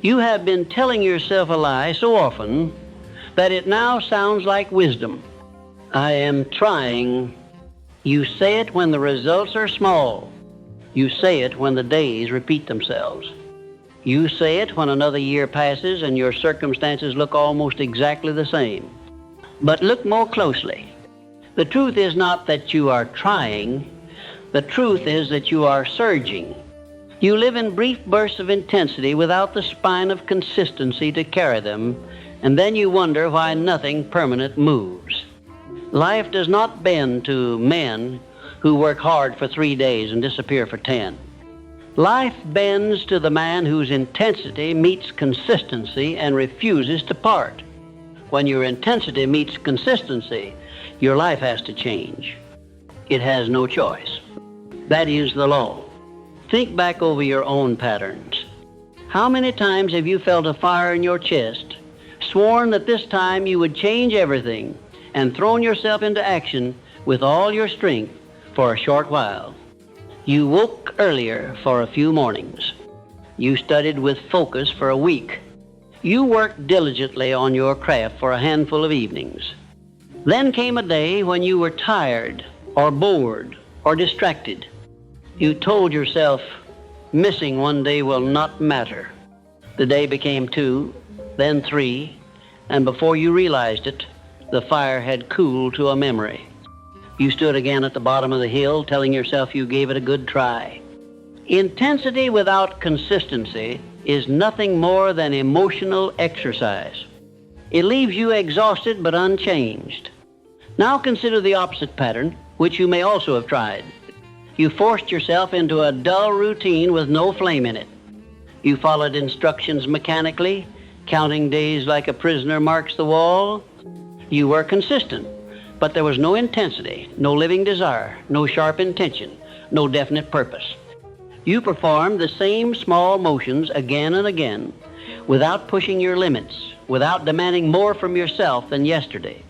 You have been telling yourself a lie so often that it now sounds like wisdom. I am trying. You say it when the results are small. You say it when the days repeat themselves. You say it when another year passes and your circumstances look almost exactly the same. But look more closely. The truth is not that you are trying. The truth is that you are surging. You live in brief bursts of intensity without the spine of consistency to carry them, and then you wonder why nothing permanent moves. Life does not bend to men who work hard for 3 days and disappear for 10. Life bends to the man whose intensity meets consistency and refuses to part. When your intensity meets consistency, your life has to change. It has no choice. That is the law. Think back over your own patterns. How many times have you felt a fire in your chest, sworn that this time you would change everything, and thrown yourself into action with all your strength for a short while? You woke earlier for a few mornings. You studied with focus for a week. You worked diligently on your craft for a handful of evenings. Then came a day when you were tired or bored or distracted. You told yourself, missing one day will not matter. The day became 2, then 3, and before you realized it, the fire had cooled to a memory. You stood again at the bottom of the hill, telling yourself you gave it a good try. Intensity without consistency is nothing more than emotional exercise. It leaves you exhausted but unchanged. Now consider the opposite pattern, which you may also have tried. You forced yourself into a dull routine with no flame in it. You followed instructions mechanically, counting days like a prisoner marks the wall. You were consistent, but there was no intensity, no living desire, no sharp intention, no definite purpose. You performed the same small motions again and again, without pushing your limits, without demanding more from yourself than yesterday.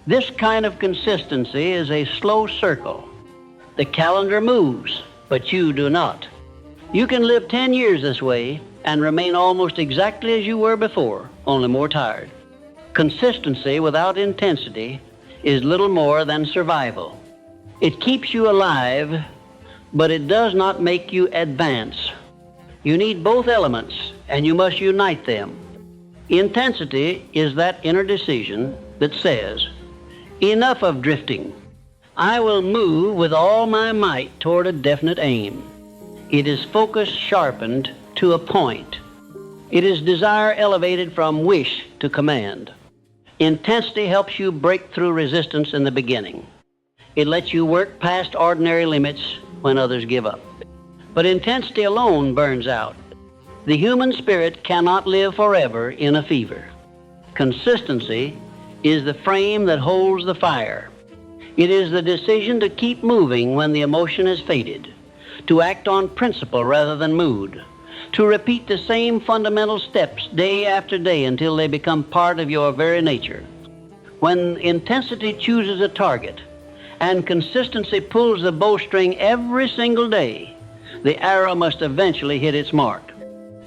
This kind of consistency is a slow circle. The calendar moves, but you do not. You can live 10 years this way and remain almost exactly as you were before, only more tired. Consistency without intensity is little more than survival. It keeps you alive, but it does not make you advance. You need both elements, and you must unite them. Intensity is that inner decision that says, enough of drifting. I will move with all my might toward a definite aim. It is focus sharpened to a point. It is desire elevated from wish to command. Intensity helps you break through resistance in the beginning. It lets you work past ordinary limits when others give up. But intensity alone burns out. The human spirit cannot live forever in a fever. Consistency is the frame that holds the fire. It is the decision to keep moving when the emotion has faded, to act on principle rather than mood, to repeat the same fundamental steps day after day until they become part of your very nature. When intensity chooses a target and consistency pulls the bowstring every single day, the arrow must eventually hit its mark.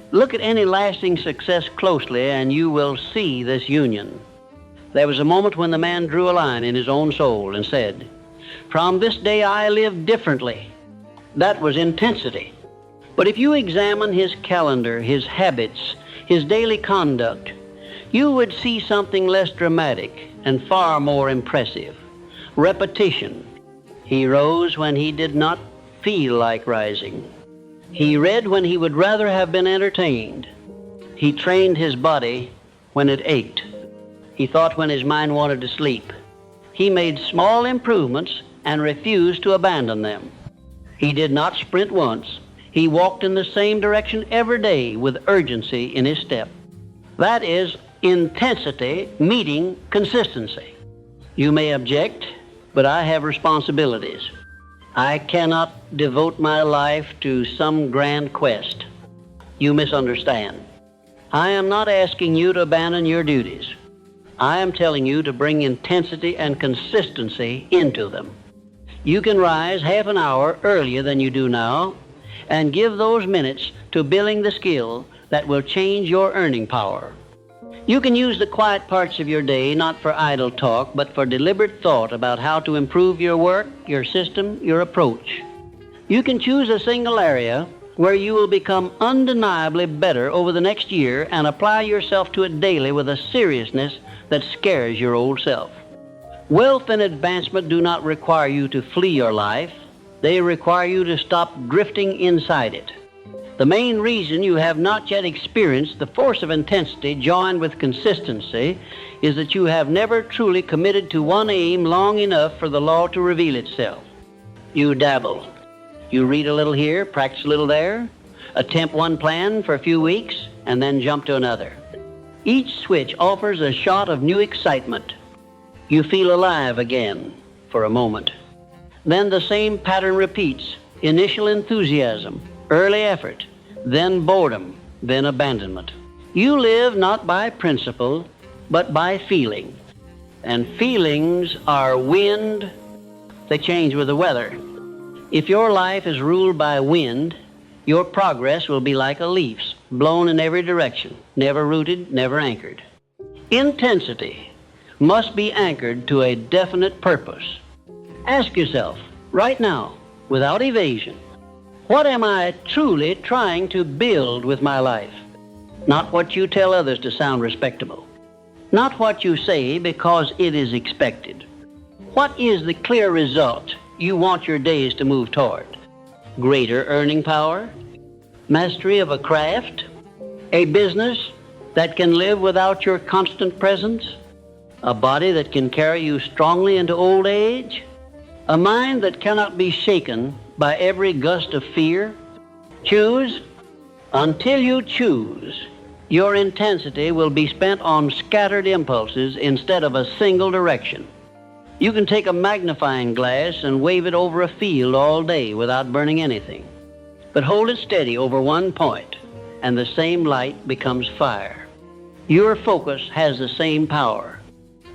Look at any lasting success closely and you will see this union. There was a moment when the man drew a line in his own soul and said, "From this day I live differently." That was intensity. But if you examine his calendar, his habits, his daily conduct, you would see something less dramatic and far more impressive. Repetition. He rose when he did not feel like rising. He read when he would rather have been entertained. He trained his body when it ached. He thought when his mind wanted to sleep. He made small improvements and refused to abandon them. He did not sprint once. He walked in the same direction every day with urgency in his step. That is intensity meeting consistency. You may object, but I have responsibilities. I cannot devote my life to some grand quest. You misunderstand. I am not asking you to abandon your duties. I am telling you to bring intensity and consistency into them. You can rise half an hour earlier than you do now and give those minutes to building the skill that will change your earning power. You can use the quiet parts of your day not for idle talk, but for deliberate thought about how to improve your work, your system, your approach. You can choose a single area where you will become undeniably better over the next year and apply yourself to it daily with a seriousness that scares your old self. Wealth and advancement do not require you to flee your life. They require you to stop drifting inside it. The main reason you have not yet experienced the force of intensity joined with consistency is that you have never truly committed to one aim long enough for the law to reveal itself. You dabble. You read a little here, practice a little there, attempt one plan for a few weeks, and then jump to another. Each switch offers a shot of new excitement. You feel alive again for a moment. Then the same pattern repeats: initial enthusiasm, early effort, then boredom, then abandonment. You live not by principle, but by feeling. And feelings are wind. They change with the weather. If your life is ruled by wind, your progress will be like a leaf's, blown in every direction, never rooted, never anchored. Intensity must be anchored to a definite purpose. Ask yourself, right now, without evasion, what am I truly trying to build with my life? Not what you tell others to sound respectable. Not what you say because it is expected. What is the clear result you want your days to move toward? Greater earning power? Mastery of a craft? A business that can live without your constant presence? A body that can carry you strongly into old age? A mind that cannot be shaken by every gust of fear? Choose. Until you choose, your intensity will be spent on scattered impulses instead of a single direction. You can take a magnifying glass and wave it over a field all day without burning anything. But hold it steady over one point, and the same light becomes fire. Your focus has the same power.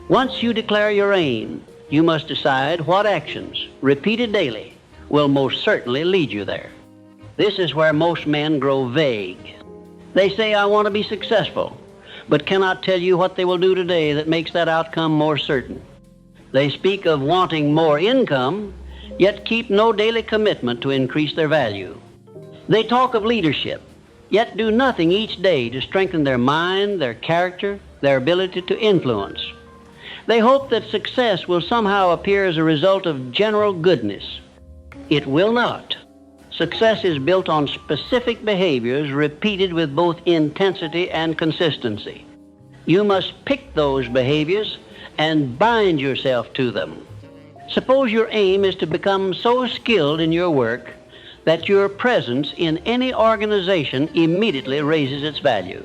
Once you declare your aim, you must decide what actions, repeated daily, will most certainly lead you there. This is where most men grow vague. They say, I want to be successful, but cannot tell you what they will do today that makes that outcome more certain. They speak of wanting more income, yet keep no daily commitment to increase their value. They talk of leadership, yet do nothing each day to strengthen their mind, their character, their ability to influence. They hope that success will somehow appear as a result of general goodness. It will not. Success is built on specific behaviors repeated with both intensity and consistency. You must pick those behaviors and bind yourself to them. Suppose your aim is to become so skilled in your work that your presence in any organization immediately raises its value.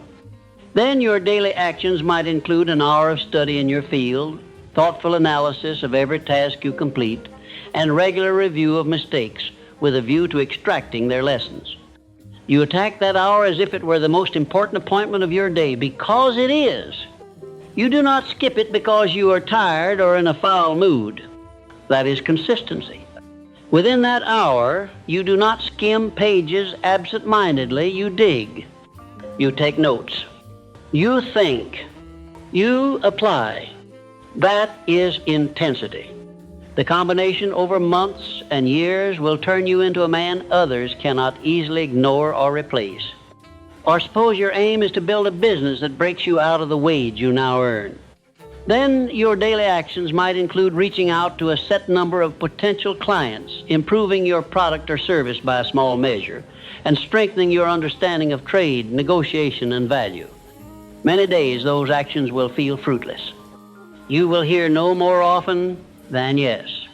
Then your daily actions might include an hour of study in your field, thoughtful analysis of every task you complete, and regular review of mistakes with a view to extracting their lessons. You attack that hour as if it were the most important appointment of your day, because it is. You do not skip it because you are tired or in a foul mood. That is consistency. Within that hour, you do not skim pages absent-mindedly. You dig. You take notes. You think. You apply. That is intensity. The combination over months and years will turn you into a man others cannot easily ignore or replace. Or suppose your aim is to build a business that breaks you out of the wage you now earn. Then your daily actions might include reaching out to a set number of potential clients, improving your product or service by a small measure, and strengthening your understanding of trade, negotiation, and value. Many days those actions will feel fruitless. You will hear no more often than yes.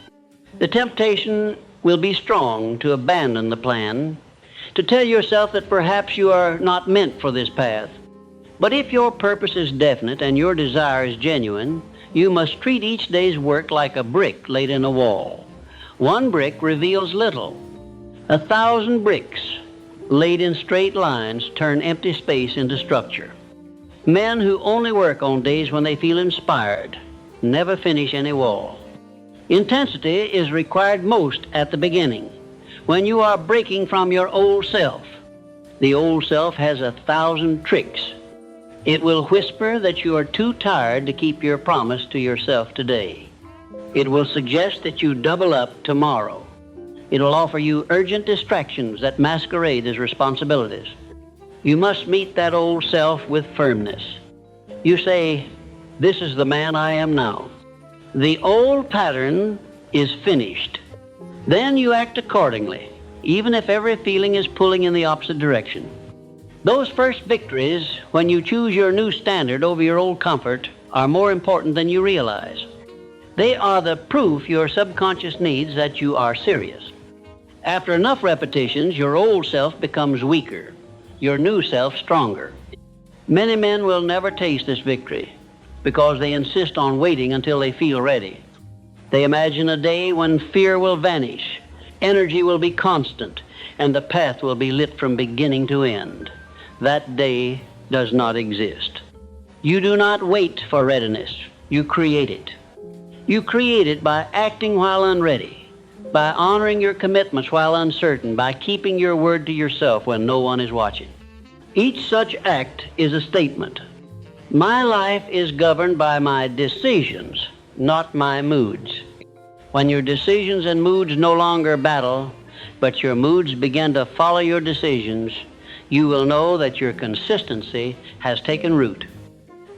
The temptation will be strong to abandon the plan, to tell yourself that perhaps you are not meant for this path. But if your purpose is definite and your desire is genuine, you must treat each day's work like a brick laid in a wall. One brick reveals little. 1,000 bricks laid in straight lines turn empty space into structure. Men who only work on days when they feel inspired never finish any wall. Intensity is required most at the beginning, when you are breaking from your old self. The old self has 1,000 tricks. It will whisper that you are too tired to keep your promise to yourself today. It will suggest that you double up tomorrow. It will offer you urgent distractions that masquerade as responsibilities. You must meet that old self with firmness. You say, "This is the man I am now." The old pattern is finished. Then you act accordingly, even if every feeling is pulling in the opposite direction. Those first victories, when you choose your new standard over your old comfort, are more important than you realize. They are the proof your subconscious needs that you are serious. After enough repetitions, your old self becomes weaker, your new self stronger. Many men will never taste this victory because they insist on waiting until they feel ready. They imagine a day when fear will vanish, energy will be constant, and the path will be lit from beginning to end. That day does not exist. You do not wait for readiness. You create it. You create it by acting while unready, by honoring your commitments while uncertain, by keeping your word to yourself when no one is watching. Each such act is a statement. My life is governed by my decisions, not my moods. When your decisions and moods no longer battle, but your moods begin to follow your decisions, you will know that your consistency has taken root.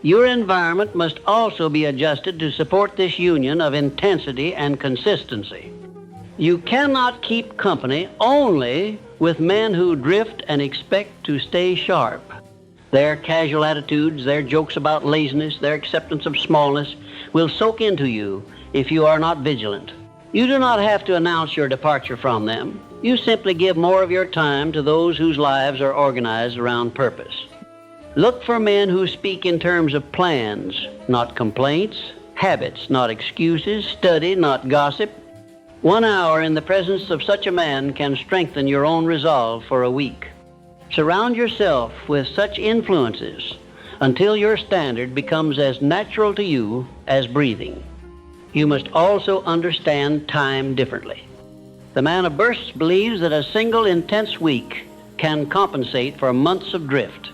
Your environment must also be adjusted to support this union of intensity and consistency. You cannot keep company only with men who drift and expect to stay sharp. Their casual attitudes, their jokes about laziness, their acceptance of smallness will soak into you if you are not vigilant. You do not have to announce your departure from them. You simply give more of your time to those whose lives are organized around purpose. Look for men who speak in terms of plans, not complaints, habits, not excuses, study, not gossip. 1 hour in the presence of such a man can strengthen your own resolve for a week. Surround yourself with such influences until your standard becomes as natural to you as breathing. You must also understand time differently. The man of bursts believes that a single intense week can compensate for months of drift.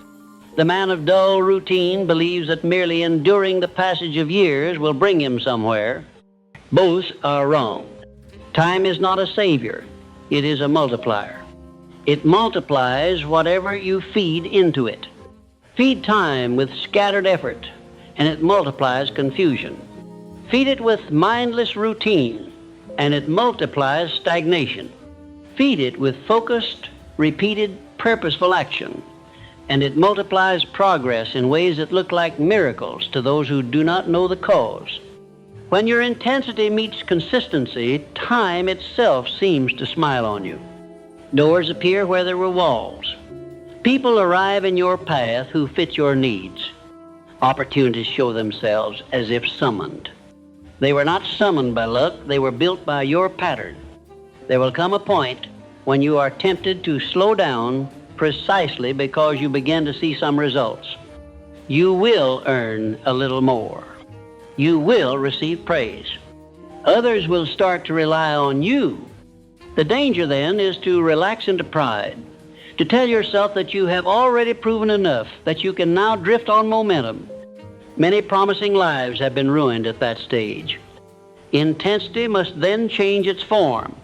The man of dull routine believes that merely enduring the passage of years will bring him somewhere. Both are wrong. Time is not a savior. It is a multiplier. It multiplies whatever you feed into it. Feed time with scattered effort, and it multiplies confusion. Feed it with mindless routine, and it multiplies stagnation. Feed it with focused, repeated, purposeful action, and it multiplies progress in ways that look like miracles to those who do not know the cause. When your intensity meets consistency, time itself seems to smile on you. Doors appear where there were walls. People arrive in your path who fit your needs. Opportunities show themselves as if summoned. They were not summoned by luck, they were built by your pattern. There will come a point when you are tempted to slow down precisely because you begin to see some results. You will earn a little more. You will receive praise. Others will start to rely on you. The danger then is to relax into pride, to tell yourself that you have already proven enough, that you can now drift on momentum. Many promising lives have been ruined at that stage. Intensity must then change its form.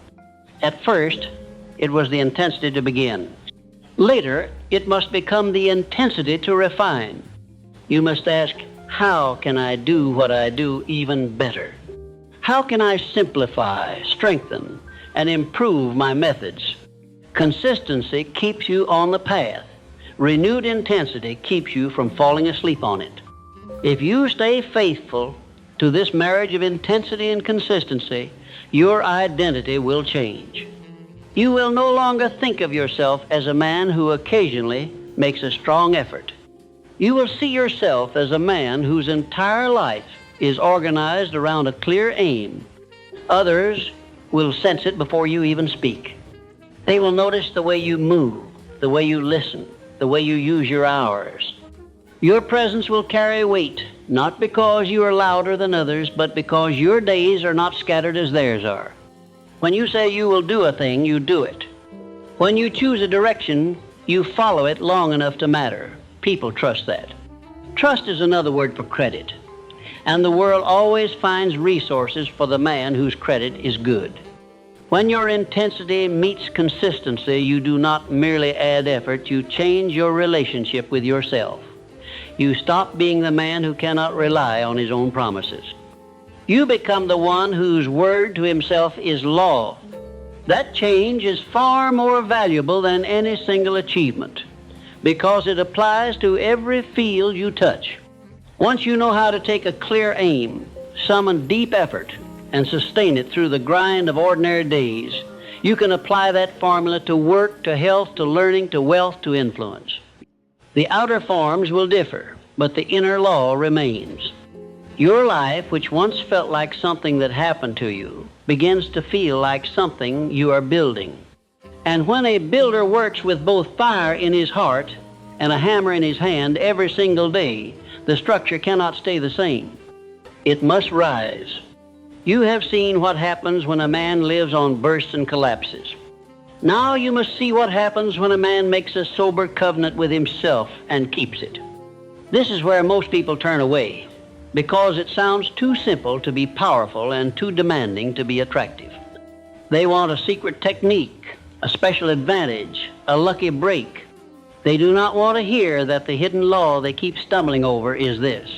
At first, it was the intensity to begin. Later, it must become the intensity to refine. You must ask, how can I do what I do even better? How can I simplify, strengthen, and improve my methods? Consistency keeps you on the path. Renewed intensity keeps you from falling asleep on it. If you stay faithful to this marriage of intensity and consistency, your identity will change. You will no longer think of yourself as a man who occasionally makes a strong effort. You will see yourself as a man whose entire life is organized around a clear aim. Others will sense it before you even speak. They will notice the way you move, the way you listen, the way you use your hours. Your presence will carry weight, not because you are louder than others, but because your days are not scattered as theirs are. When you say you will do a thing, you do it. When you choose a direction, you follow it long enough to matter. People trust that. Trust is another word for credit. And the world always finds resources for the man whose credit is good. When your intensity meets consistency, you do not merely add effort, you change your relationship with yourself. You stop being the man who cannot rely on his own promises. You become the one whose word to himself is law. That change is far more valuable than any single achievement because it applies to every field you touch. Once you know how to take a clear aim, summon deep effort, and sustain it through the grind of ordinary days, you can apply that formula to work, to health, to learning, to wealth, to influence. The outer forms will differ, but the inner law remains. Your life, which once felt like something that happened to you, begins to feel like something you are building. And when a builder works with both fire in his heart and a hammer in his hand every single day, the structure cannot stay the same. It must rise. You have seen what happens when a man lives on bursts and collapses. Now you must see what happens when a man makes a sober covenant with himself and keeps it. This is where most people turn away, because it sounds too simple to be powerful and too demanding to be attractive. They want a secret technique, a special advantage, a lucky break. They do not want to hear that the hidden law they keep stumbling over is this: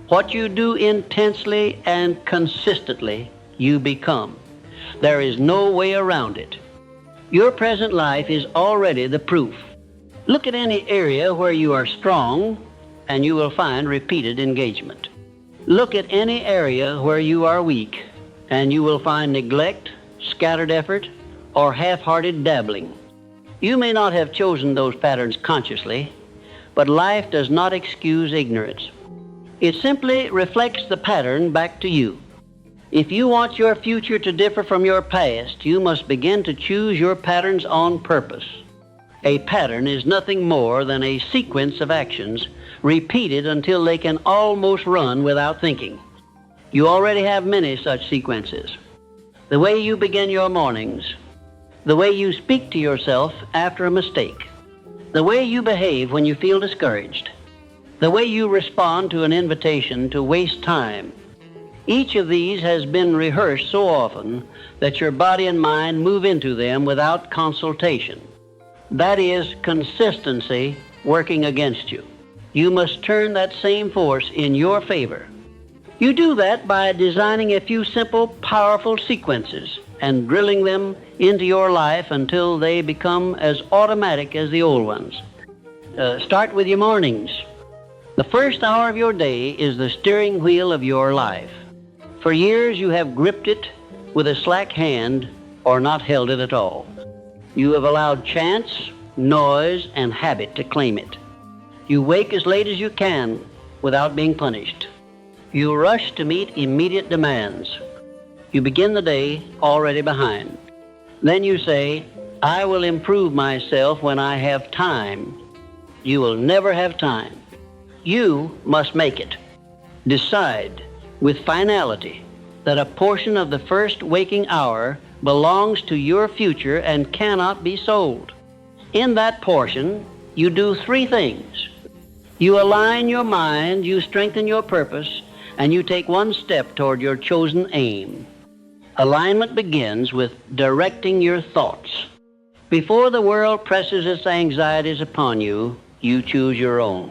what you do intensely and consistently, you become. There is no way around it. Your present life is already the proof. Look at any area where you are strong, and you will find repeated engagement. Look at any area where you are weak, and you will find neglect, scattered effort, or half-hearted dabbling. You may not have chosen those patterns consciously, but life does not excuse ignorance. It simply reflects the pattern back to you. If you want your future to differ from your past, you must begin to choose your patterns on purpose. A pattern is nothing more than a sequence of actions repeated until they can almost run without thinking. You already have many such sequences. The way you begin your mornings, the way you speak to yourself after a mistake, the way you behave when you feel discouraged, the way you respond to an invitation to waste time. Each of these has been rehearsed so often that your body and mind move into them without consultation. That is consistency working against you. You must turn that same force in your favor. You do that by designing a few simple, powerful sequences and drilling them into your life until they become as automatic as the old ones. Start with your mornings. The first hour of your day is the steering wheel of your life. For years you have gripped it with a slack hand or not held it at all. You have allowed chance, noise, and habit to claim it. You wake as late as you can without being punished. You rush to meet immediate demands. You begin the day already behind. Then you say, I will improve myself when I have time. You will never have time. You must make it. Decide with finality that a portion of the first waking hour belongs to your future and cannot be sold. In that portion, you do three things. You align your mind, you strengthen your purpose, and you take one step toward your chosen aim. Alignment begins with directing your thoughts. Before the world presses its anxieties upon you, you choose your own.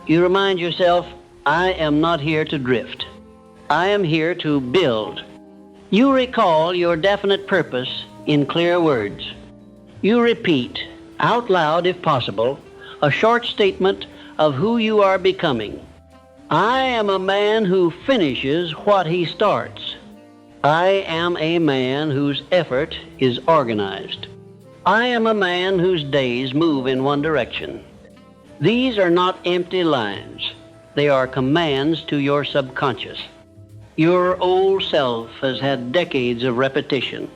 You remind yourself, I am not here to drift. I am here to build. You recall your definite purpose in clear words. You repeat, out loud if possible, a short statement of who you are becoming. I am a man who finishes what he starts. I am a man whose effort is organized. I am a man whose days move in one direction. These are not empty lines. They are commands to your subconscious. Your old self has had decades of repetition.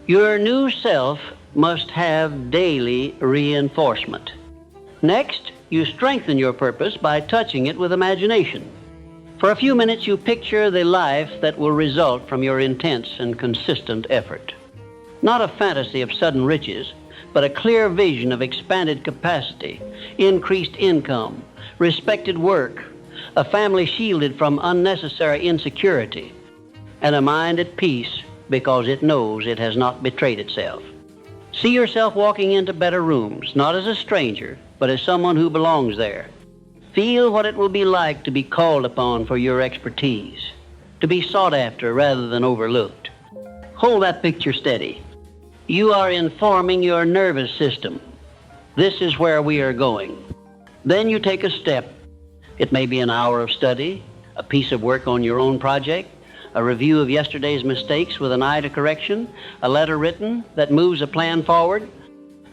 Your new self must have daily reinforcement. Next, you strengthen your purpose by touching it with imagination. For a few minutes, you picture the life that will result from your intense and consistent effort. Not a fantasy of sudden riches, but a clear vision of expanded capacity, increased income, respected work, a family shielded from unnecessary insecurity, and a mind at peace because it knows it has not betrayed itself. See yourself walking into better rooms, not as a stranger, but as someone who belongs there. Feel what it will be like to be called upon for your expertise, to be sought after rather than overlooked. Hold that picture steady. You are informing your nervous system. This is where we are going. Then you take a step. It may be an hour of study, a piece of work on your own project, a review of yesterday's mistakes with an eye to correction, a letter written that moves a plan forward.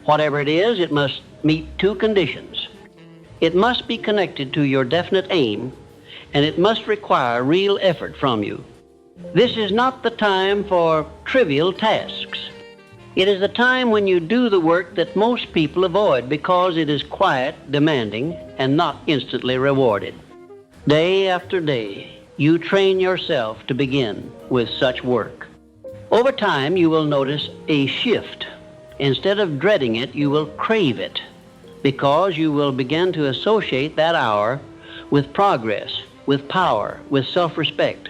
Whatever it is, it must meet two conditions. It must be connected to your definite aim, and it must require real effort from you. This is not the time for trivial tasks. It is the time when you do the work that most people avoid because it is quiet, demanding, and not instantly rewarded. Day after day, you train yourself to begin with such work. Over time, you will notice a shift. Instead of dreading it, you will crave it because you will begin to associate that hour with progress, with power, with self-respect.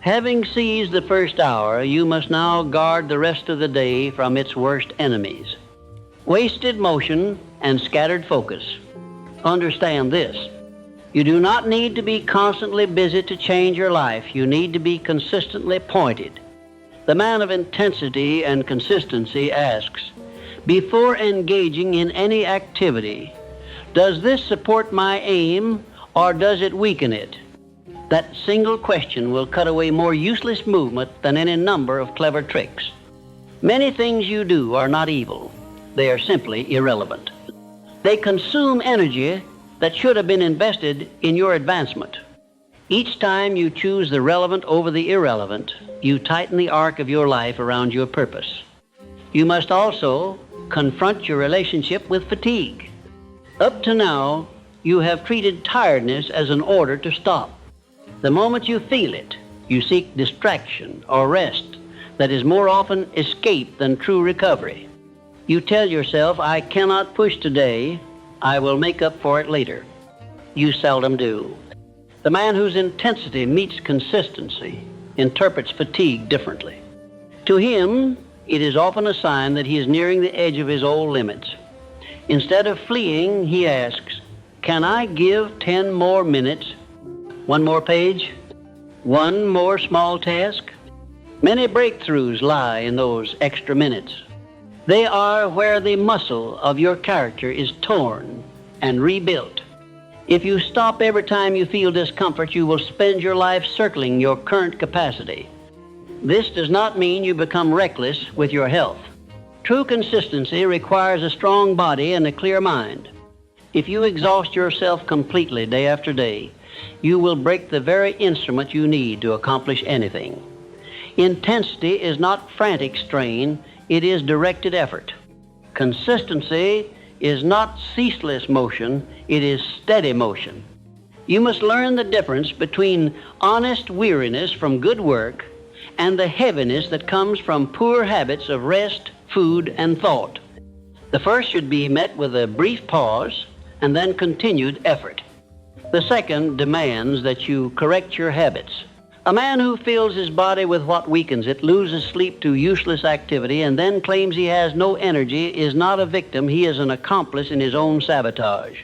Having seized the first hour, you must now guard the rest of the day from its worst enemies. Wasted motion and scattered focus. Understand this. You do not need to be constantly busy to change your life. You need to be consistently pointed. The man of intensity and consistency asks, before engaging in any activity, does this support my aim or does it weaken it? That single question will cut away more useless movement than any number of clever tricks. Many things you do are not evil. They are simply irrelevant. They consume energy that should have been invested in your advancement. Each time you choose the relevant over the irrelevant, you tighten the arc of your life around your purpose. You must also confront your relationship with fatigue. Up to now, you have treated tiredness as an order to stop. The moment you feel it, you seek distraction or rest that is more often escape than true recovery. You tell yourself, I cannot push today, I will make up for it later. You seldom do. The man whose intensity meets consistency interprets fatigue differently. To him, it is often a sign that he is nearing the edge of his old limits. Instead of fleeing, he asks, can I give 10 more minutes? One more page? One more small task? Many breakthroughs lie in those extra minutes. They are where the muscle of your character is torn and rebuilt. If you stop every time you feel discomfort, you will spend your life circling your current capacity. This does not mean you become reckless with your health. True consistency requires a strong body and a clear mind. If you exhaust yourself completely day after day, you will break the very instrument you need to accomplish anything. Intensity is not frantic strain, it is directed effort. Consistency is not ceaseless motion, it is steady motion. You must learn the difference between honest weariness from good work and the heaviness that comes from poor habits of rest, food, and thought. The first should be met with a brief pause and then continued effort. The second demands that you correct your habits. A man who fills his body with what weakens it, loses sleep to useless activity, and then claims he has no energy is not a victim, he is an accomplice in his own sabotage.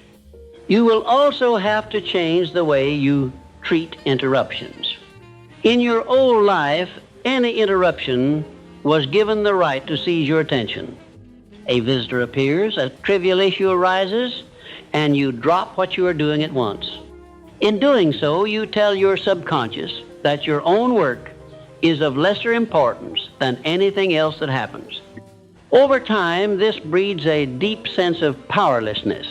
You will also have to change the way you treat interruptions. In your old life, any interruption was given the right to seize your attention. A visitor appears, a trivial issue arises, and you drop what you are doing at once. In doing so, you tell your subconscious that your own work is of lesser importance than anything else that happens. Over time, this breeds a deep sense of powerlessness.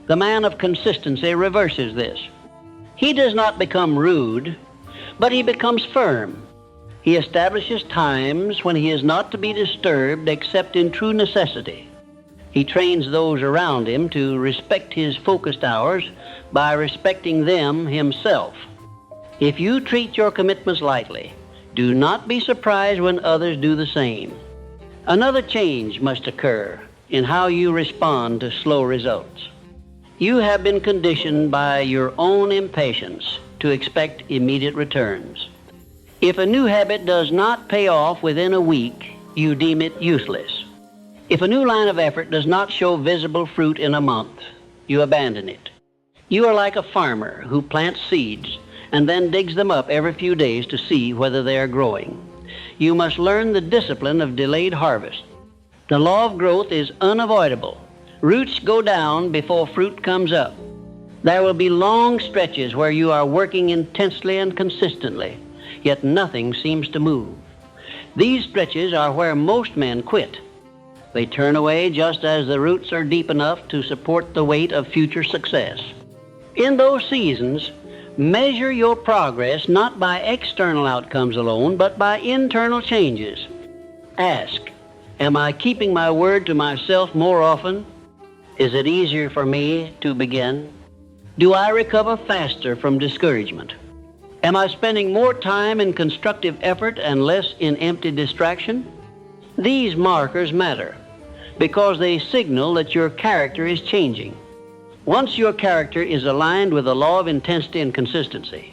The man of consistency reverses this. He does not become rude, but he becomes firm. He establishes times when he is not to be disturbed except in true necessity. He trains those around him to respect his focused hours by respecting them himself. If you treat your commitments lightly, do not be surprised when others do the same. Another change must occur in how you respond to slow results. You have been conditioned by your own impatience to expect immediate returns. If a new habit does not pay off within a week, you deem it useless. If a new line of effort does not show visible fruit in a month, you abandon it. You are like a farmer who plants seeds and then digs them up every few days to see whether they are growing. You must learn the discipline of delayed harvest. The law of growth is unavoidable. Roots go down before fruit comes up. There will be long stretches where you are working intensely and consistently, yet nothing seems to move. These stretches are where most men quit. They turn away just as the roots are deep enough to support the weight of future success. In those seasons, measure your progress not by external outcomes alone, but by internal changes. Ask, am I keeping my word to myself more often? Is it easier for me to begin? Do I recover faster from discouragement? Am I spending more time in constructive effort and less in empty distraction? These markers matter because they signal that your character is changing. Once your character is aligned with the law of intensity and consistency,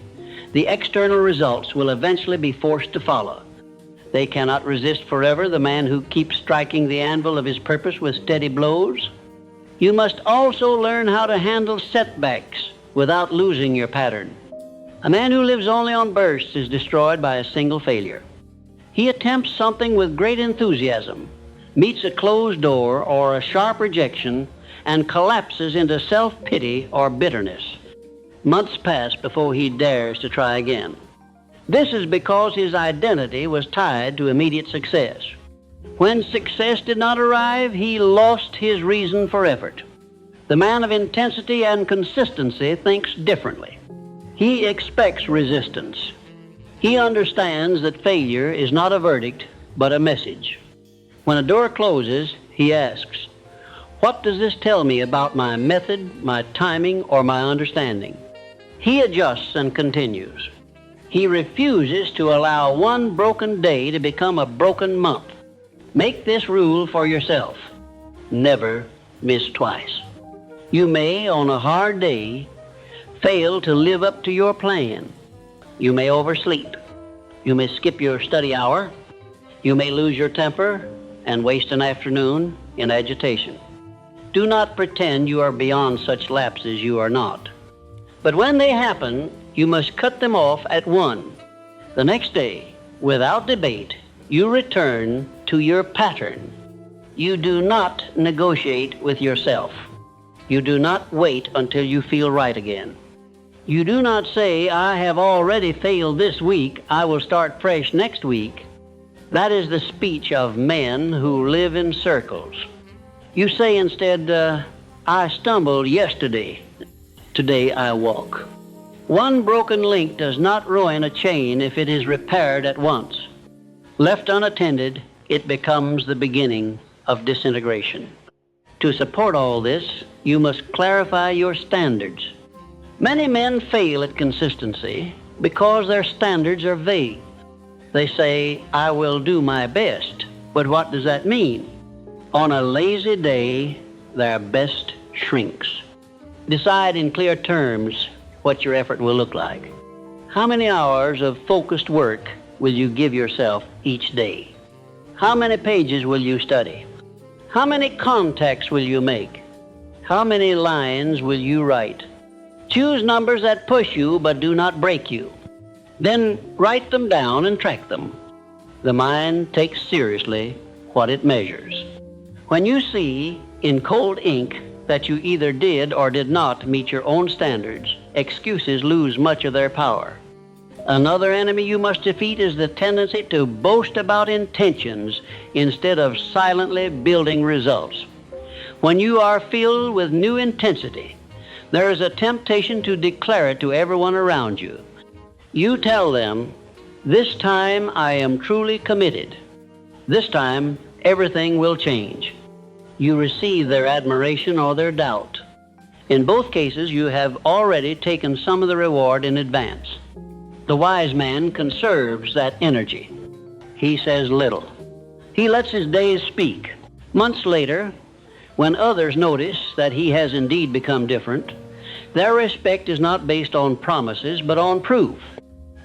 the external results will eventually be forced to follow. They cannot resist forever the man who keeps striking the anvil of his purpose with steady blows. You must also learn how to handle setbacks without losing your pattern. A man who lives only on bursts is destroyed by a single failure. He attempts something with great enthusiasm, meets a closed door or a sharp rejection, and collapses into self-pity or bitterness. Months pass before he dares to try again. This is because his identity was tied to immediate success. When success did not arrive, he lost his reason for effort. The man of intensity and consistency thinks differently. He expects resistance. He understands that failure is not a verdict, but a message. When a door closes, he asks, what does this tell me about my method, my timing, or my understanding? He adjusts and continues. He refuses to allow one broken day to become a broken month. Make this rule for yourself. Never miss twice. You may, on a hard day, fail to live up to your plan. You may oversleep. You may skip your study hour. You may lose your temper and waste an afternoon in agitation. Do not pretend you are beyond such lapses. You are not. But when they happen, you must cut them off at one. The next day, without debate, you return to your pattern. You do not negotiate with yourself. You do not wait until you feel right again. You do not say, I have already failed this week, I will start fresh next week. That is the speech of men who live in circles. You say instead, I stumbled yesterday. Today I walk. One broken link does not ruin a chain if it is repaired at once. Left unattended, it becomes the beginning of disintegration. To support all this, you must clarify your standards. Many men fail at consistency because their standards are vague. They say, I will do my best, but what does that mean? On a lazy day, their best shrinks. Decide in clear terms what your effort will look like. How many hours of focused work will you give yourself each day? How many pages will you study? How many contacts will you make? How many lines will you write? Choose numbers that push you but do not break you. Then write them down and track them. The mind takes seriously what it measures. When you see in cold ink that you either did or did not meet your own standards, excuses lose much of their power. Another enemy you must defeat is the tendency to boast about intentions instead of silently building results. When you are filled with new intensity, there is a temptation to declare it to everyone around you. You tell them, this time I am truly committed. This time everything will change. You receive their admiration or their doubt. In both cases, you have already taken some of the reward in advance. The wise man conserves that energy. He says little. He lets his days speak. Months later, when others notice that he has indeed become different, their respect is not based on promises, but on proof.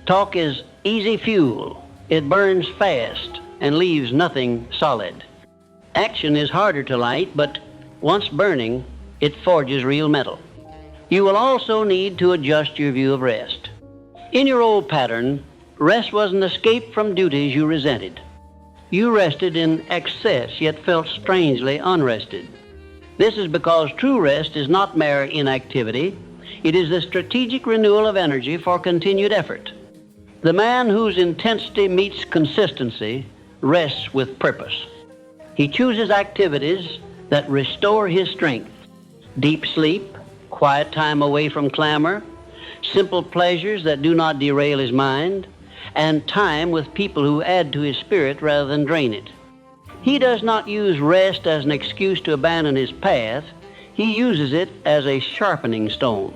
Talk is easy fuel. It burns fast and leaves nothing solid. Action is harder to light, but once burning, it forges real metal. You will also need to adjust your view of rest. In your old pattern, rest was an escape from duties you resented. You rested in excess, yet felt strangely unrested. This is because true rest is not mere inactivity. It is the strategic renewal of energy for continued effort. The man whose intensity meets consistency rests with purpose. He chooses activities that restore his strength. Deep sleep, quiet time away from clamor, simple pleasures that do not derail his mind, and time with people who add to his spirit rather than drain it. He does not use rest as an excuse to abandon his path. He uses it as a sharpening stone.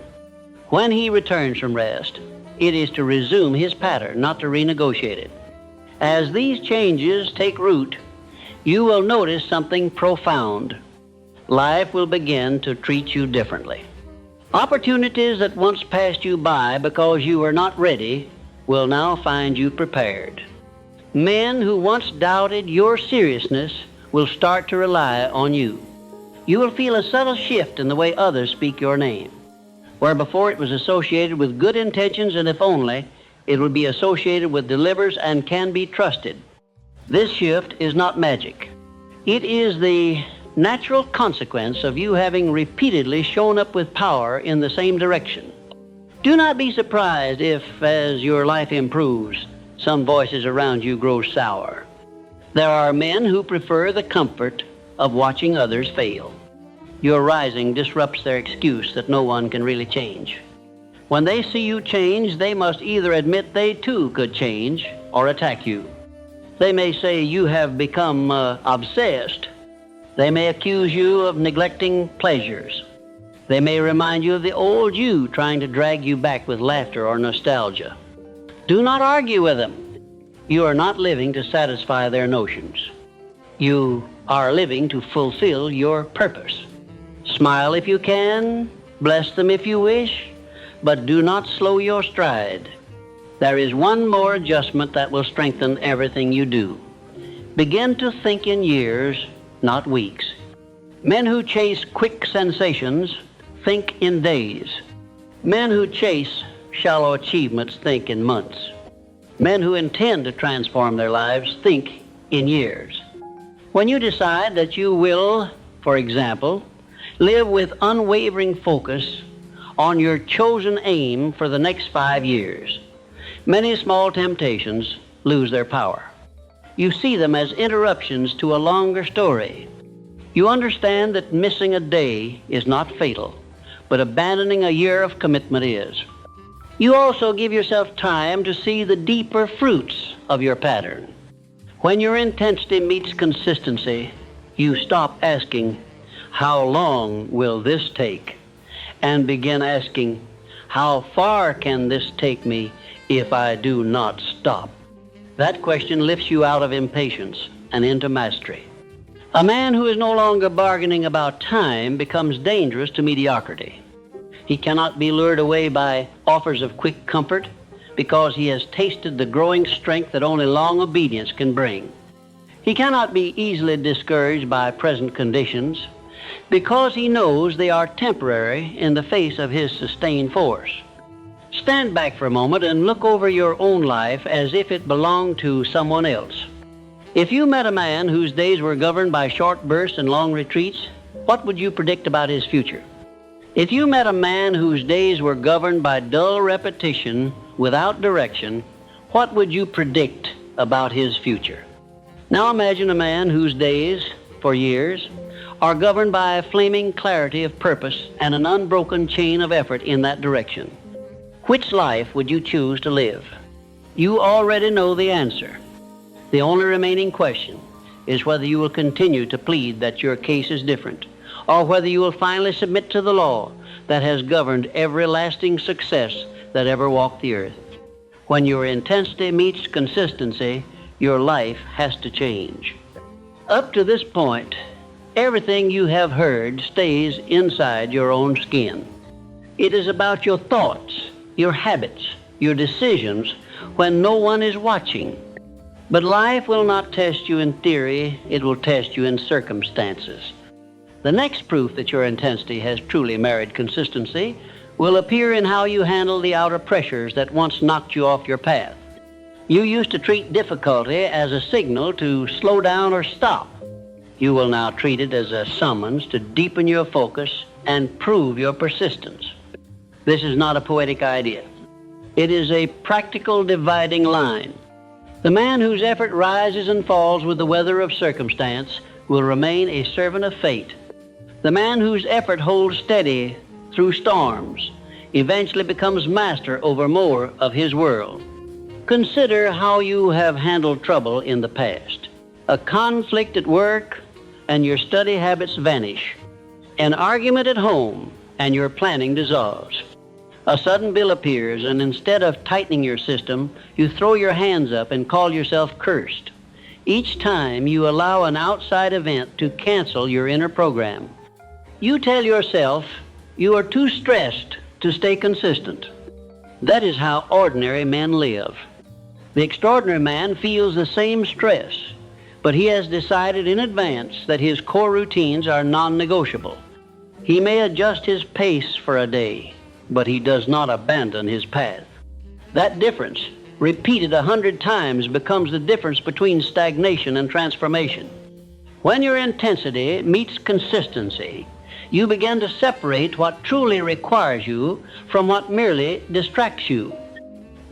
When he returns from rest, it is to resume his pattern, not to renegotiate it. As these changes take root, you will notice something profound. Life will begin to treat you differently. Opportunities that once passed you by because you were not ready will now find you prepared. Men who once doubted your seriousness will start to rely on you. You will feel a subtle shift in the way others speak your name. Where before it was associated with good intentions, and if only, it will be associated with delivers and can be trusted. This shift is not magic. It is the natural consequence of you having repeatedly shown up with power in the same direction. Do not be surprised if, as your life improves, some voices around you grow sour. There are men who prefer the comfort of watching others fail. Your rising disrupts their excuse that no one can really change. When they see you change, they must either admit they too could change or attack you. They may say you have become obsessed. They may accuse you of neglecting pleasures. They may remind you of the old you, trying to drag you back with laughter or nostalgia. Do not argue with them. You are not living to satisfy their notions. You are living to fulfill your purpose. Smile if you can, bless them if you wish, but do not slow your stride. There is one more adjustment that will strengthen everything you do. Begin to think in years, not weeks. Men who chase quick sensations think in days. Men who chase shallow achievements think in months. Men who intend to transform their lives think in years. When you decide that you will, for example, live with unwavering focus on your chosen aim for the next 5 years, many small temptations lose their power. You see them as interruptions to a longer story. You understand that missing a day is not fatal, but abandoning a year of commitment is. You also give yourself time to see the deeper fruits of your pattern. When your intensity meets consistency, you stop asking, "How long will this take?" and begin asking, "How far can this take me if I do not stop?" That question lifts you out of impatience and into mastery. A man who is no longer bargaining about time becomes dangerous to mediocrity. He cannot be lured away by offers of quick comfort because he has tasted the growing strength that only long obedience can bring. He cannot be easily discouraged by present conditions because he knows they are temporary in the face of his sustained force. Stand back for a moment and look over your own life as if it belonged to someone else. If you met a man whose days were governed by short bursts and long retreats, what would you predict about his future? If you met a man whose days were governed by dull repetition without direction, what would you predict about his future? Now imagine a man whose days, for years, are governed by a flaming clarity of purpose and an unbroken chain of effort in that direction. Which life would you choose to live? You already know the answer. The only remaining question is whether you will continue to plead that your case is different, or whether you will finally submit to the law that has governed every lasting success that ever walked the earth. When your intensity meets consistency, your life has to change. Up to this point, everything you have heard stays inside your own skin. It is about your thoughts, your habits, your decisions when no one is watching. But life will not test you in theory, it will test you in circumstances. The next proof that your intensity has truly married consistency will appear in how you handle the outer pressures that once knocked you off your path. You used to treat difficulty as a signal to slow down or stop. You will now treat it as a summons to deepen your focus and prove your persistence. This is not a poetic idea. It is a practical dividing line. The man whose effort rises and falls with the weather of circumstance will remain a servant of fate. The man whose effort holds steady through storms eventually becomes master over more of his world. Consider how you have handled trouble in the past. A conflict at work and your study habits vanish. An argument at home and your planning dissolves. A sudden bill appears, and instead of tightening your system, you throw your hands up and call yourself cursed. Each time you allow an outside event to cancel your inner program. You tell yourself you are too stressed to stay consistent. That is how ordinary men live. The extraordinary man feels the same stress, but he has decided in advance that his core routines are non-negotiable. He may adjust his pace for a day, but he does not abandon his path. That difference, repeated 100 times, becomes the difference between stagnation and transformation. When your intensity meets consistency, you begin to separate what truly requires you from what merely distracts you.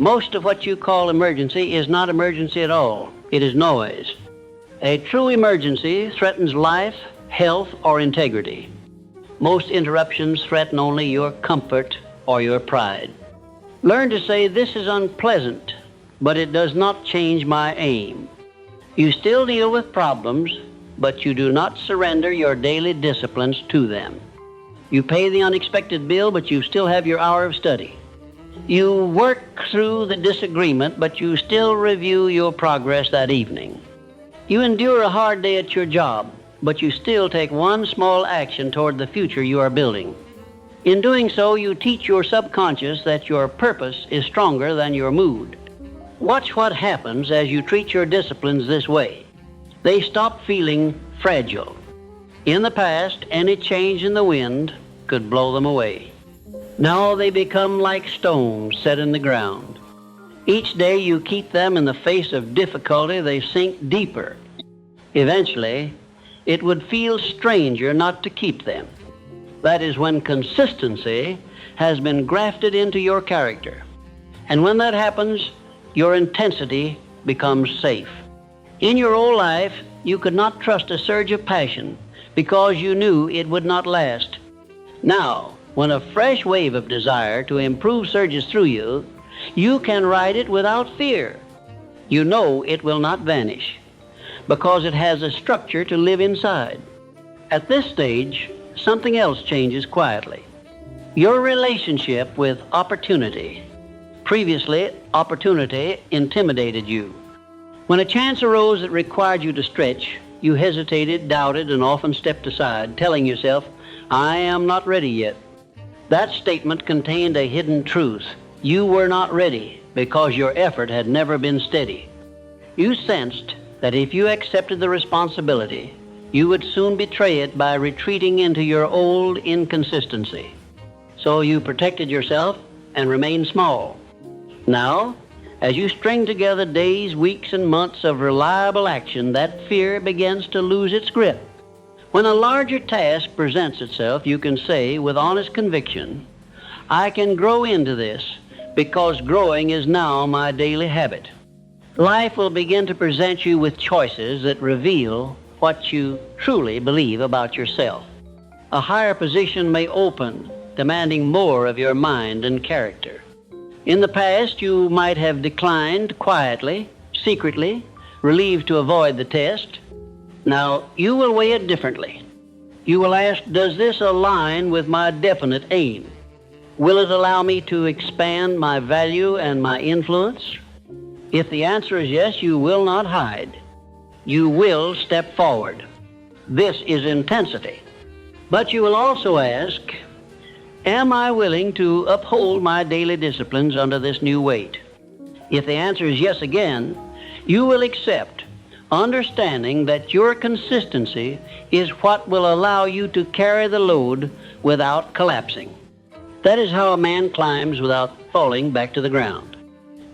Most of what you call emergency is not emergency at all. It is noise. A true emergency threatens life, health, or integrity. Most interruptions threaten only your comfort or your pride. Learn to say, this is unpleasant, but it does not change my aim. You still deal with problems, but you do not surrender your daily disciplines to them. You pay the unexpected bill, but you still have your hour of study. You work through the disagreement, but you still review your progress that evening. You endure a hard day at your job, but you still take one small action toward the future you are building. In doing so, you teach your subconscious that your purpose is stronger than your mood. Watch what happens as you treat your disciplines this way. They stop feeling fragile. In the past, any change in the wind could blow them away. Now they become like stones set in the ground. Each day you keep them in the face of difficulty, they sink deeper. Eventually, it would feel stranger not to keep them. That is when consistency has been grafted into your character. And when that happens, your intensity becomes safe. In your old life, you could not trust a surge of passion because you knew it would not last. Now, when a fresh wave of desire to improve surges through you, you can ride it without fear. You know it will not vanish because it has a structure to live inside. At this stage, something else changes quietly. Your relationship with opportunity. Previously, opportunity intimidated you. When a chance arose that required you to stretch, you hesitated, doubted, and often stepped aside, telling yourself, I am not ready yet. That statement contained a hidden truth. You were not ready because your effort had never been steady. You sensed that if you accepted the responsibility, you would soon betray it by retreating into your old inconsistency. So you protected yourself and remained small. Now, as you string together days, weeks, and months of reliable action, that fear begins to lose its grip. When a larger task presents itself, you can say with honest conviction, I can grow into this because growing is now my daily habit. Life will begin to present you with choices that reveal what you truly believe about yourself. A higher position may open, demanding more of your mind and character. In the past, you might have declined quietly, secretly, relieved to avoid the test. Now, you will weigh it differently. You will ask, does this align with my definite aim? Will it allow me to expand my value and my influence? If the answer is yes, you will not hide. You will step forward. This is intensity. But you will also ask, am I willing to uphold my daily disciplines under this new weight? If the answer is yes again, you will accept, understanding that your consistency is what will allow you to carry the load without collapsing. That is how a man climbs without falling back to the ground.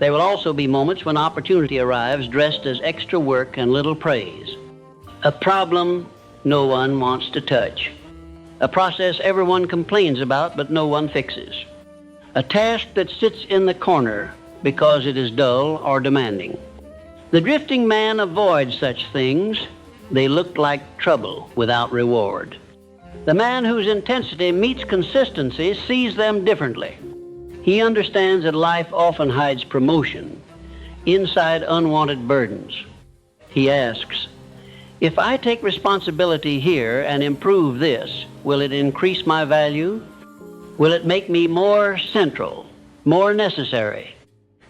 There will also be moments when opportunity arrives dressed as extra work and little praise. A problem no one wants to touch. A process everyone complains about but no one fixes. A task that sits in the corner because it is dull or demanding. The drifting man avoids such things. They look like trouble without reward. The man whose intensity meets consistency sees them differently. He understands that life often hides promotion inside unwanted burdens. He asks, if I take responsibility here and improve this, will it increase my value? Will it make me more central, more necessary?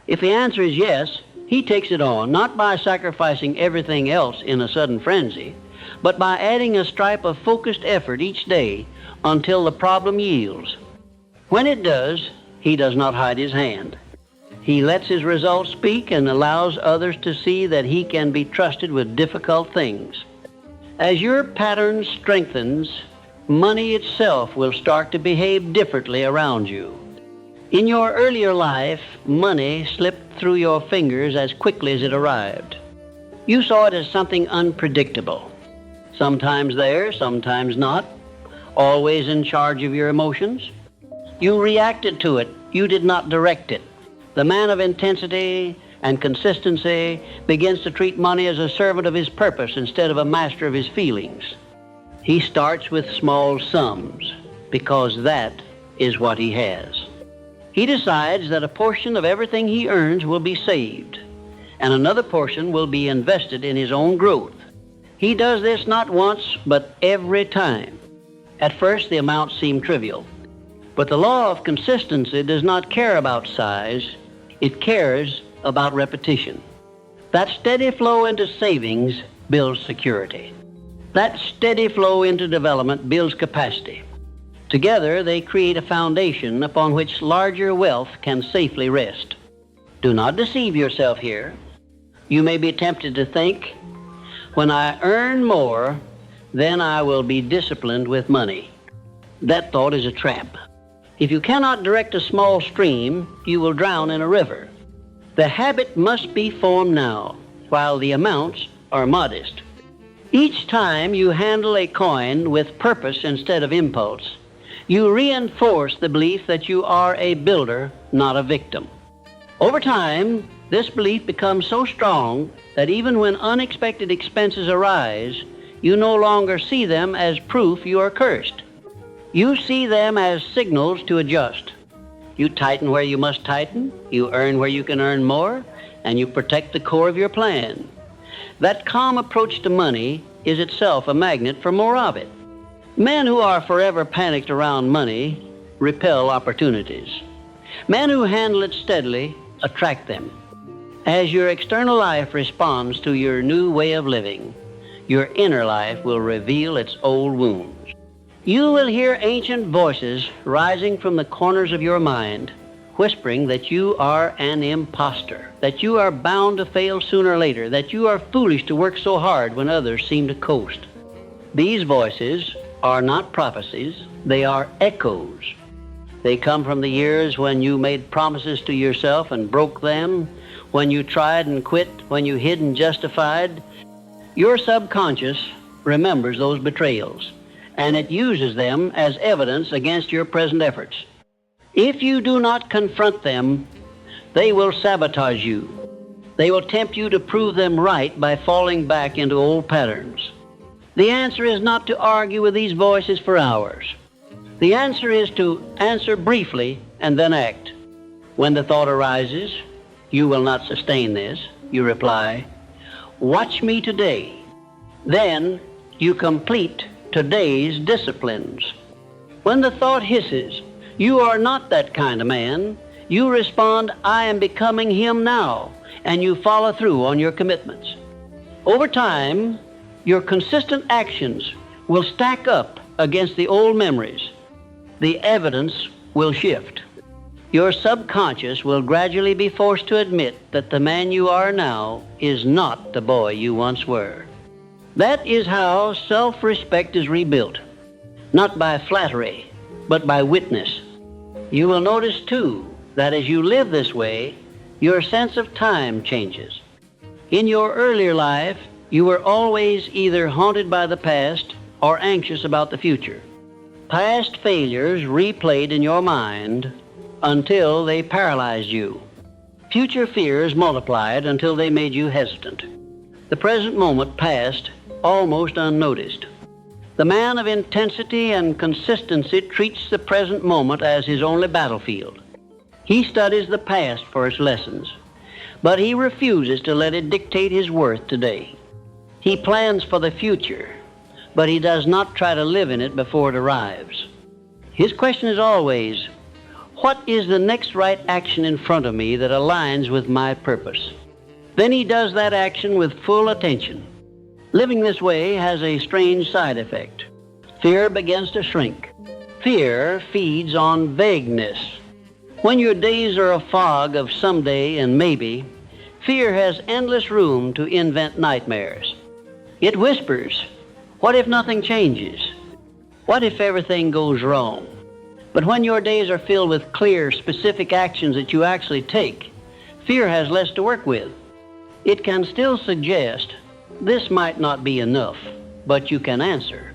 If the answer is yes, he takes it on, not by sacrificing everything else in a sudden frenzy, but by adding a stripe of focused effort each day until the problem yields. When it does, he does not hide his hand. He lets his results speak and allows others to see that he can be trusted with difficult things. As your pattern strengthens, money itself will start to behave differently around you. In your earlier life, money slipped through your fingers as quickly as it arrived. You saw it as something unpredictable. Sometimes there, sometimes not, always in charge of your emotions. You reacted to it. You did not direct it. The man of intensity and consistency begins to treat money as a servant of his purpose instead of a master of his feelings. He starts with small sums because that is what he has. He decides that a portion of everything he earns will be saved and another portion will be invested in his own growth. He does this not once, but every time. At first, the amounts seem trivial. But the law of consistency does not care about size. It cares about repetition. That steady flow into savings builds security. That steady flow into development builds capacity. Together, they create a foundation upon which larger wealth can safely rest. Do not deceive yourself here. You may be tempted to think, when I earn more, then I will be disciplined with money. That thought is a trap. If you cannot direct a small stream, you will drown in a river. The habit must be formed now, while the amounts are modest. Each time you handle a coin with purpose instead of impulse, you reinforce the belief that you are a builder, not a victim. Over time, this belief becomes so strong that even when unexpected expenses arise, you no longer see them as proof you are cursed. You see them as signals to adjust. You tighten where you must tighten, you earn where you can earn more, and you protect the core of your plan. That calm approach to money is itself a magnet for more of it. Men who are forever panicked around money repel opportunities. Men who handle it steadily attract them. As your external life responds to your new way of living, your inner life will reveal its old wounds. You will hear ancient voices rising from the corners of your mind, whispering that you are an imposter, that you are bound to fail sooner or later, that you are foolish to work so hard when others seem to coast. These voices are not prophecies, they are echoes. They come from the years when you made promises to yourself and broke them, when you tried and quit, when you hid and justified. Your subconscious remembers those betrayals, and it uses them as evidence against your present efforts. If you do not confront them, they will sabotage you. They will tempt you to prove them right by falling back into old patterns. The answer is not to argue with these voices for hours. The answer is to answer briefly and then act. When the thought arises, "You will not sustain this," you reply, "Watch me today." Then you complete today's disciplines. When the thought hisses, "You are not that kind of man," you respond, "I am becoming him now," and you follow through on your commitments. Over time, your consistent actions will stack up against the old memories. The evidence will shift. Your subconscious will gradually be forced to admit that the man you are now is not the boy you once were. That is how self-respect is rebuilt, not by flattery, but by witness. You will notice, too, that as you live this way, your sense of time changes. In your earlier life, you were always either haunted by the past or anxious about the future. Past failures replayed in your mind until they paralyzed you. Future fears multiplied until they made you hesitant. The present moment passed almost unnoticed. The man of intensity and consistency treats the present moment as his only battlefield. He studies the past for its lessons, but he refuses to let it dictate his worth today. He plans for the future, but he does not try to live in it before it arrives. His question is always, what is the next right action in front of me that aligns with my purpose? Then he does that action with full attention. Living this way has a strange side effect. Fear begins to shrink. Fear feeds on vagueness. When your days are a fog of someday and maybe, fear has endless room to invent nightmares. It whispers, what if nothing changes? What if everything goes wrong? But when your days are filled with clear, specific actions that you actually take, fear has less to work with. It can still suggest, this might not be enough, but you can answer,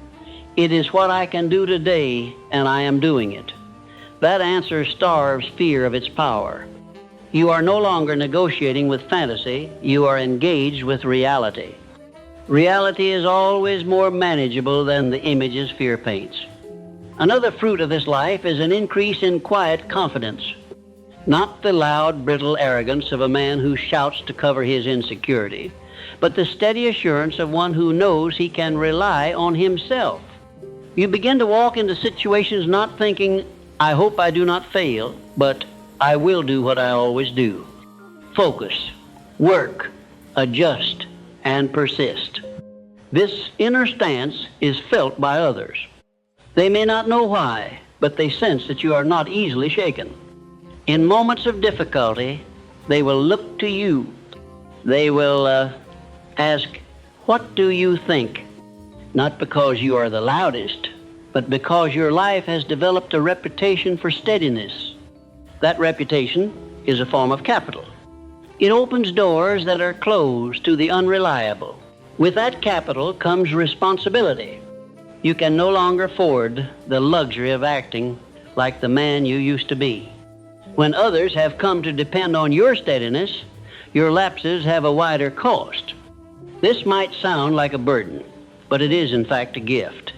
it is what I can do today, and I am doing it. That answer starves fear of its power. You are no longer negotiating with fantasy, you are engaged with reality. Reality is always more manageable than the images fear paints. Another fruit of this life is an increase in quiet confidence, not the loud, brittle arrogance of a man who shouts to cover his insecurity, but the steady assurance of one who knows he can rely on himself. You begin to walk into situations not thinking, I hope I do not fail, but I will do what I always do. Focus, work, adjust, and persist. This inner stance is felt by others. They may not know why, but they sense that you are not easily shaken. In moments of difficulty, they will look to you. They will ask, what do you think? Not because you are the loudest, but because your life has developed a reputation for steadiness. That reputation is a form of capital. It opens doors that are closed to the unreliable. With that capital comes responsibility. You can no longer afford the luxury of acting like the man you used to be. When others have come to depend on your steadiness, your lapses have a wider cost. This might sound like a burden, but it is in fact a gift.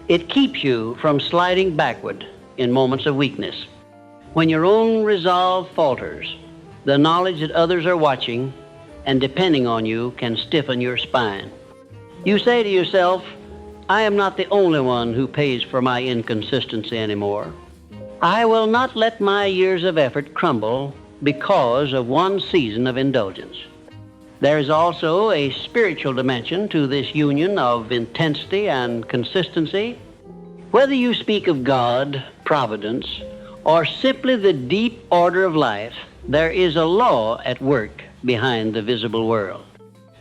It keeps you from sliding backward in moments of weakness. When your own resolve falters, the knowledge that others are watching and depending on you can stiffen your spine. You say to yourself, I am not the only one who pays for my inconsistency anymore. I will not let my years of effort crumble because of one season of indulgence. There is also a spiritual dimension to this union of intensity and consistency. Whether you speak of God, providence, or simply the deep order of life, there is a law at work behind the visible world.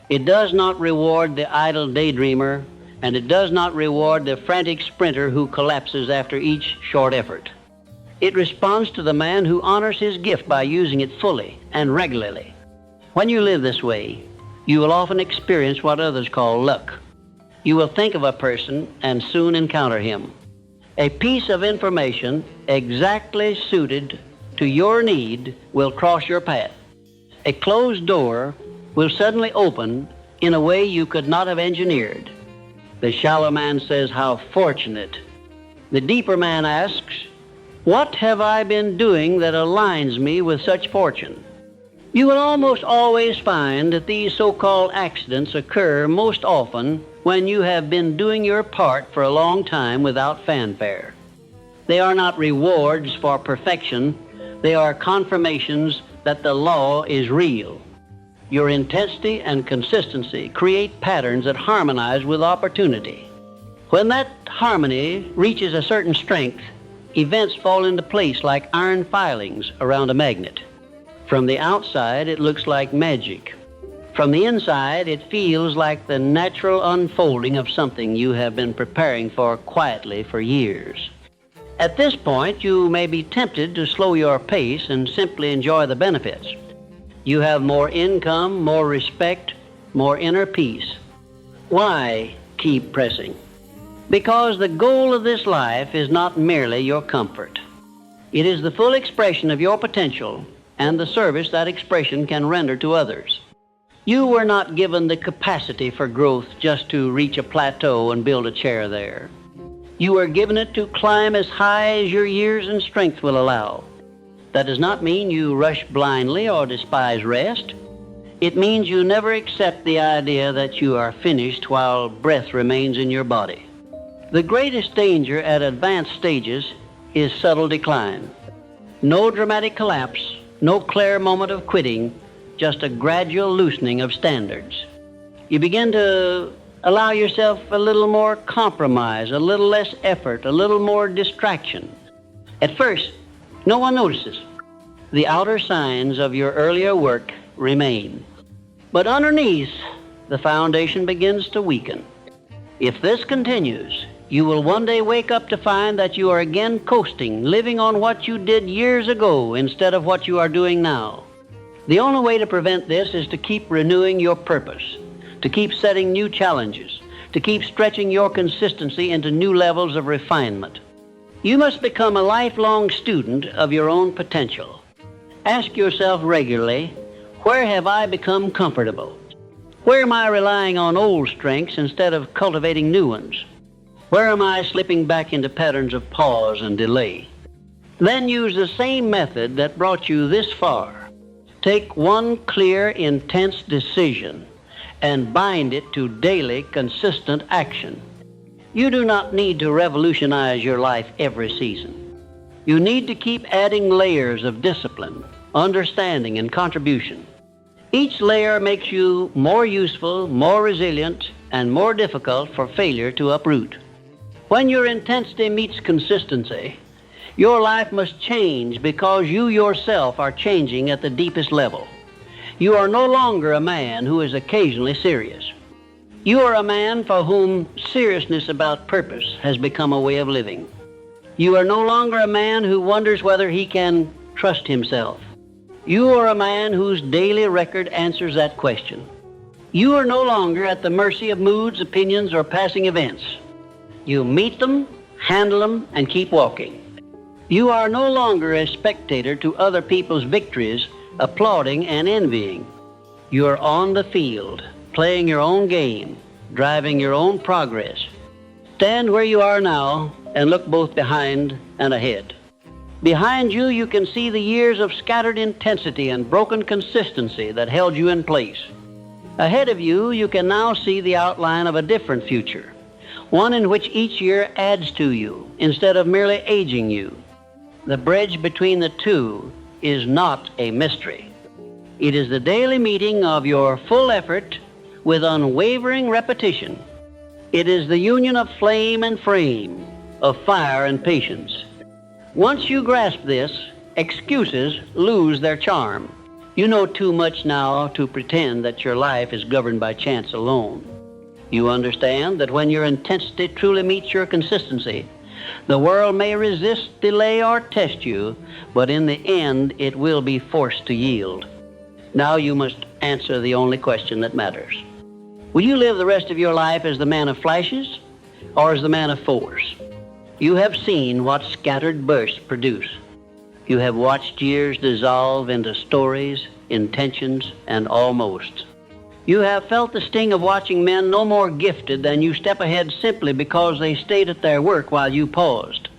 It does not reward the idle daydreamer, and it does not reward the frantic sprinter who collapses after each short effort. It responds to the man who honors his gift by using it fully and regularly. When you live this way, you will often experience what others call luck. You will think of a person and soon encounter him. A piece of information exactly suited to your need will cross your path. A closed door will suddenly open in a way you could not have engineered. The shallow man says, how fortunate. The deeper man asks, what have I been doing that aligns me with such fortune? You will almost always find that these so-called accidents occur most often when you have been doing your part for a long time without fanfare. They are not rewards for perfection. They are confirmations that the law is real. Your intensity and consistency create patterns that harmonize with opportunity. When that harmony reaches a certain strength, events fall into place like iron filings around a magnet. From the outside, it looks like magic. From the inside, it feels like the natural unfolding of something you have been preparing for quietly for years. At this point, you may be tempted to slow your pace and simply enjoy the benefits. You have more income, more respect, more inner peace. Why keep pressing? Because the goal of this life is not merely your comfort. It is the full expression of your potential and the service that expression can render to others. You were not given the capacity for growth just to reach a plateau and build a chair there. You were given it to climb as high as your years and strength will allow. That does not mean you rush blindly or despise rest. It means you never accept the idea that you are finished while breath remains in your body. The greatest danger at advanced stages is subtle decline. No dramatic collapse, no clear moment of quitting, just a gradual loosening of standards. You begin to allow yourself a little more compromise, a little less effort, a little more distraction. At first, no one notices. The outer signs of your earlier work remain. But underneath, the foundation begins to weaken. If this continues, you will one day wake up to find that you are again coasting, living on what you did years ago instead of what you are doing now. The only way to prevent this is to keep renewing your purpose, to keep setting new challenges, to keep stretching your consistency into new levels of refinement. You must become a lifelong student of your own potential. Ask yourself regularly, where have I become comfortable? Where am I relying on old strengths instead of cultivating new ones? Where am I slipping back into patterns of pause and delay? Then use the same method that brought you this far. Take one clear, intense decision and bind it to daily, consistent action. You do not need to revolutionize your life every season. You need to keep adding layers of discipline, understanding, and contribution. Each layer makes you more useful, more resilient, and more difficult for failure to uproot. When your intensity meets consistency, your life must change because you yourself are changing at the deepest level. You are no longer a man who is occasionally serious. You are a man for whom seriousness about purpose has become a way of living. You are no longer a man who wonders whether he can trust himself. You are a man whose daily record answers that question. You are no longer at the mercy of moods, opinions, or passing events. You meet them, handle them, and keep walking. You are no longer a spectator to other people's victories, applauding and envying. You are on the field, playing your own game, driving your own progress. Stand where you are now and look both behind and ahead. Behind you, you can see the years of scattered intensity and broken consistency that held you in place. Ahead of you, you can now see the outline of a different future, one in which each year adds to you instead of merely aging you. The bridge between the two is not a mystery. It is the daily meeting of your full effort with unwavering repetition. It is the union of flame and frame, of fire and patience. Once you grasp this, excuses lose their charm. You know too much now to pretend that your life is governed by chance alone. You understand that when your intensity truly meets your consistency, the world may resist, delay, or test you, but in the end, it will be forced to yield. Now you must answer the only question that matters. Will you live the rest of your life as the man of flashes or as the man of force? You have seen what scattered bursts produce. You have watched years dissolve into stories, intentions, and almost. You have felt the sting of watching men no more gifted than you step ahead simply because they stayed at their work while you paused.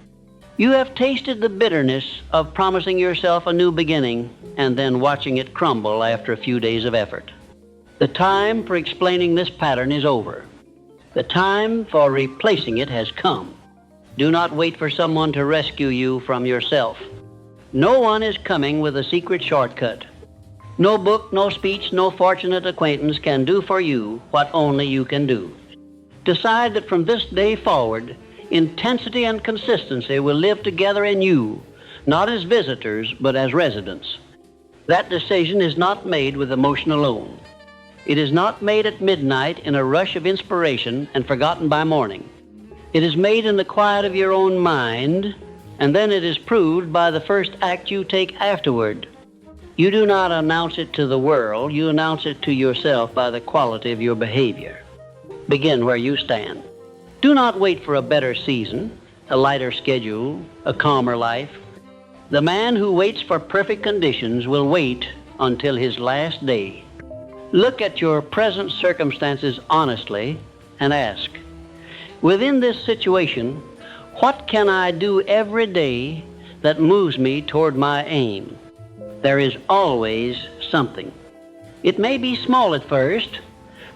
You have tasted the bitterness of promising yourself a new beginning and then watching it crumble after a few days of effort. The time for explaining this pattern is over. The time for replacing it has come. Do not wait for someone to rescue you from yourself. No one is coming with a secret shortcut. No book, no speech, no fortunate acquaintance can do for you what only you can do. Decide that from this day forward, intensity and consistency will live together in you, not as visitors, but as residents. That decision is not made with emotion alone. It is not made at midnight in a rush of inspiration and forgotten by morning. It is made in the quiet of your own mind, and then it is proved by the first act you take afterward. You do not announce it to the world, you announce it to yourself by the quality of your behavior. Begin where you stand. Do not wait for a better season, a lighter schedule, a calmer life. The man who waits for perfect conditions will wait until his last day. Look at your present circumstances honestly and ask, within this situation, what can I do every day that moves me toward my aim? There is always something. It may be small at first,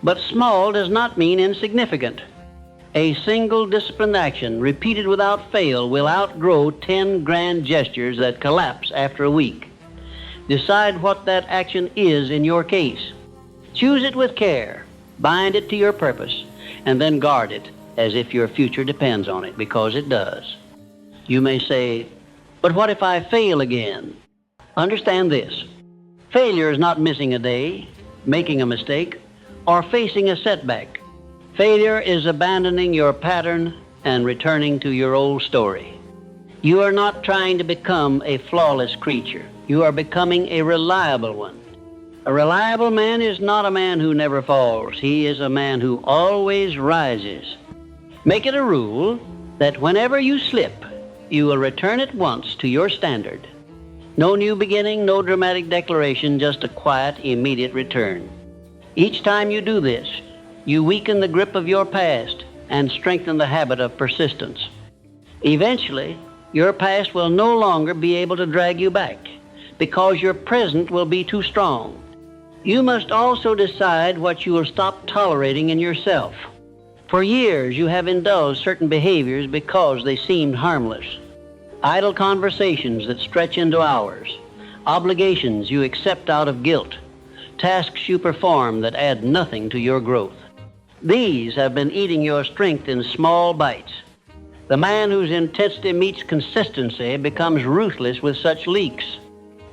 but small does not mean insignificant. A single disciplined action repeated without fail will outgrow 10 grand gestures that collapse after a week. Decide what that action is in your case. Choose it with care, bind it to your purpose, and then guard it as if your future depends on it, because it does. You may say, but what if I fail again? Understand this. Failure is not missing a day, making a mistake, or facing a setback. Failure is abandoning your pattern and returning to your old story. You are not trying to become a flawless creature. You are becoming a reliable one. A reliable man is not a man who never falls. He is a man who always rises. Make it a rule that whenever you slip, you will return at once to your standard. No new beginning, no dramatic declaration, just a quiet, immediate return. Each time you do this, you weaken the grip of your past and strengthen the habit of persistence. Eventually, your past will no longer be able to drag you back because your present will be too strong. You must also decide what you will stop tolerating in yourself. For years, you have indulged certain behaviors because they seemed harmless. Idle conversations that stretch into hours, obligations you accept out of guilt, tasks you perform that add nothing to your growth. These have been eating your strength in small bites. The man whose intensity meets consistency becomes ruthless with such leaks.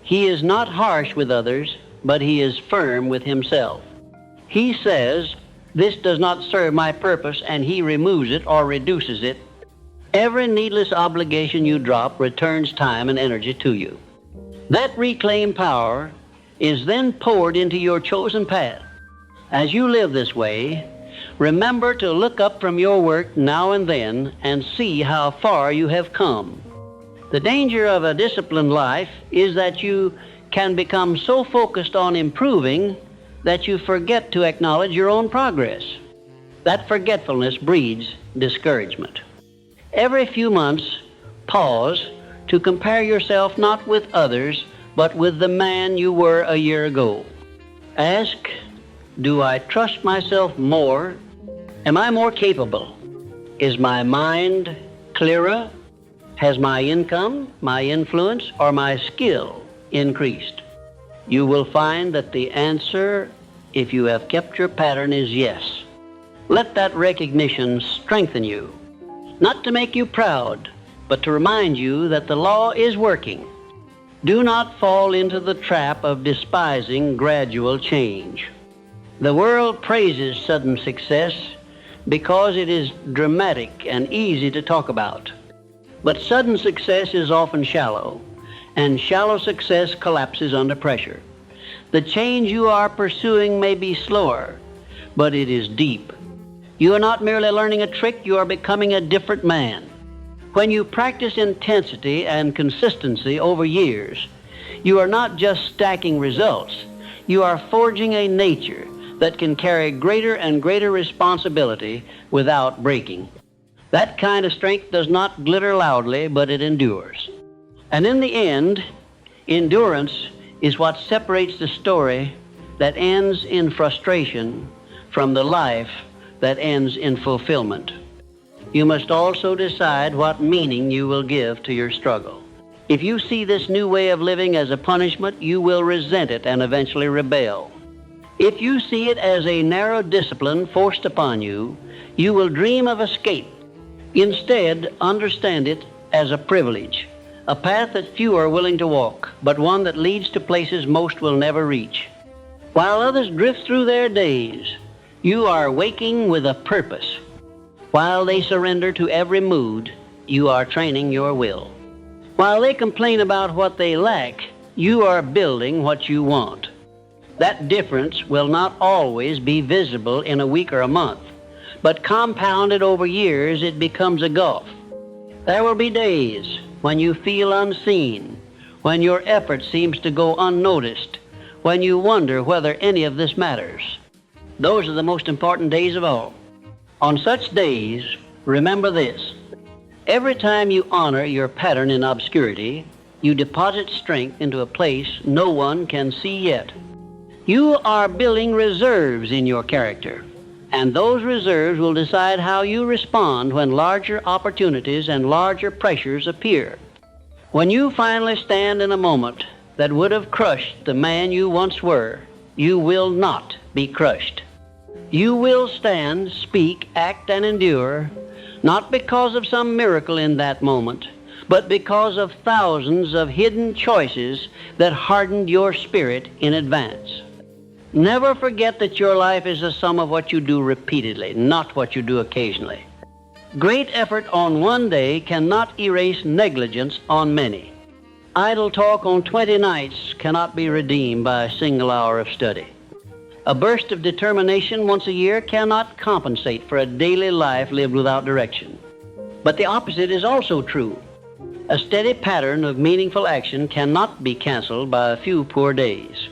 He is not harsh with others, but he is firm with himself. He says, this does not serve my purpose, and he removes it or reduces it. Every needless obligation you drop returns time and energy to you. That reclaimed power is then poured into your chosen path. As you live this way, remember to look up from your work now and then and see how far you have come. The danger of a disciplined life is that you can become so focused on improving that you forget to acknowledge your own progress. That forgetfulness breeds discouragement. Every few months, pause to compare yourself not with others, but with the man you were a year ago. Ask, do I trust myself more? Am I more capable? Is my mind clearer? Has my income, my influence, or my skill increased? You will find that the answer, if you have kept your pattern, is yes. Let that recognition strengthen you, not to make you proud, but to remind you that the law is working. Do not fall into the trap of despising gradual change. The world praises sudden success because it is dramatic and easy to talk about. But sudden success is often shallow, and shallow success collapses under pressure. The change you are pursuing may be slower, but it is deep. You are not merely learning a trick, you are becoming a different man. When you practice intensity and consistency over years, you are not just stacking results, you are forging a nature that can carry greater and greater responsibility without breaking. That kind of strength does not glitter loudly, but it endures. And in the end, endurance is what separates the story that ends in frustration from the life that ends in fulfillment. You must also decide what meaning you will give to your struggle. If you see this new way of living as a punishment, you will resent it and eventually rebel. If you see it as a narrow discipline forced upon you, you will dream of escape. Instead, understand it as a privilege, a path that few are willing to walk, but one that leads to places most will never reach. While others drift through their days, you are waking with a purpose. While they surrender to every mood, you are training your will. While they complain about what they lack, you are building what you want. That difference will not always be visible in a week or a month, but compounded over years, it becomes a gulf. There will be days when you feel unseen, when your effort seems to go unnoticed, when you wonder whether any of this matters. Those are the most important days of all. On such days, remember this. Every time you honor your pattern in obscurity, you deposit strength into a place no one can see yet. You are building reserves in your character, and those reserves will decide how you respond when larger opportunities and larger pressures appear. When you finally stand in a moment that would have crushed the man you once were, you will not be crushed. You will stand, speak, act, and endure, not because of some miracle in that moment, but because of thousands of hidden choices that hardened your spirit in advance. Never forget that your life is a sum of what you do repeatedly, not what you do occasionally. Great effort on one day cannot erase negligence on many. Idle talk on 20 nights cannot be redeemed by a single hour of study. A burst of determination once a year cannot compensate for a daily life lived without direction. But the opposite is also true. A steady pattern of meaningful action cannot be canceled by a few poor days.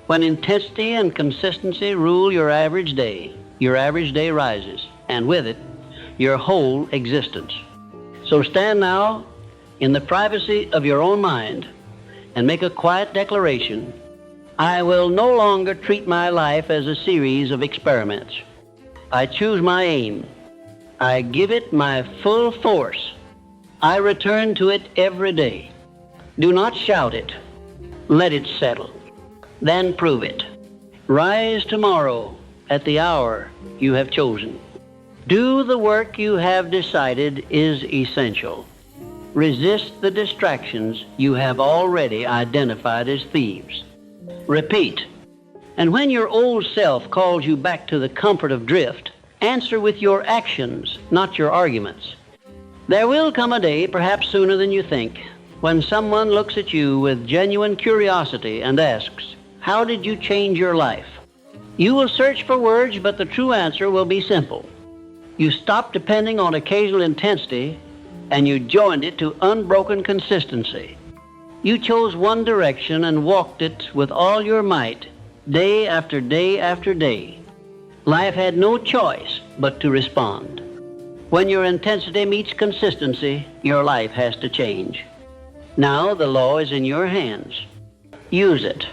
When intensity and consistency rule your average day rises, and with it, your whole existence. So stand now in the privacy of your own mind and make a quiet declaration. I will no longer treat my life as a series of experiments. I choose my aim. I give it my full force. I return to it every day. Do not shout it. Let it settle. Then prove it. Rise tomorrow at the hour you have chosen. Do the work you have decided is essential. Resist the distractions you have already identified as thieves. Repeat. And when your old self calls you back to the comfort of drift, answer with your actions, not your arguments. There will come a day, perhaps sooner than you think, when someone looks at you with genuine curiosity and asks, how did you change your life? You will search for words, but the true answer will be simple. You stopped depending on occasional intensity, and you joined it to unbroken consistency. You chose one direction and walked it with all your might, day after day after day. Life had no choice but to respond. When your intensity meets consistency, your life has to change. Now the law is in your hands. Use it.